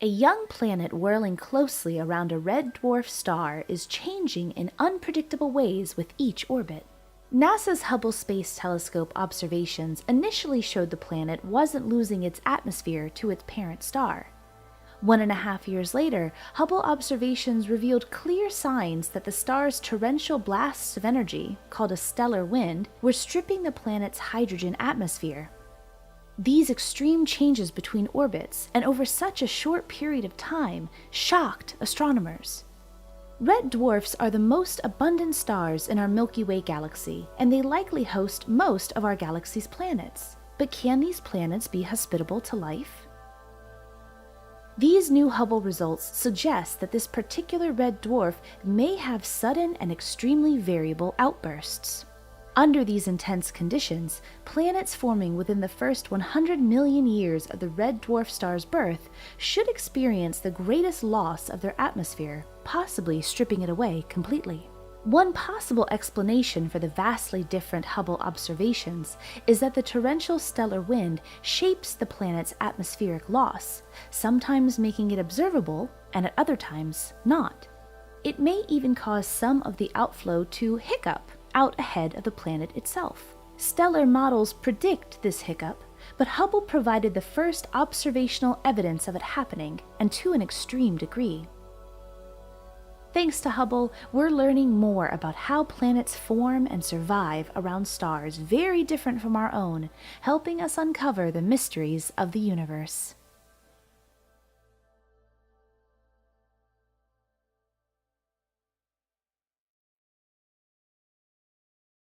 A young planet whirling closely around a red dwarf star is changing in unpredictable ways with each orbit. NASA's Hubble Space Telescope observations initially showed the planet wasn't losing its atmosphere to its parent star. 1.5 years later, Hubble observations revealed clear signs that the star's torrential blasts of energy, called a stellar wind, were stripping the planet's hydrogen atmosphere. These extreme changes between orbits and over such a short period of time shocked astronomers. Red dwarfs are the most abundant stars in our Milky Way galaxy, and they likely host most of our galaxy's planets. But can these planets be hospitable to life? These new Hubble results suggest that this particular red dwarf may have sudden and extremely variable outbursts. Under these intense conditions, planets forming within the first 100 million years of the red dwarf star's birth should experience the greatest loss of their atmosphere, possibly stripping it away completely. One possible explanation for the vastly different Hubble observations is that the torrential stellar wind shapes the planet's atmospheric loss, sometimes making it observable and at other times not. It may even cause some of the outflow to hiccup out ahead of the planet itself. Stellar models predict this hiccup, but Hubble provided the first observational evidence of it happening, and to an extreme degree. Thanks to Hubble, we're learning more about how planets form and survive around stars very different from our own, helping us uncover the mysteries of the universe.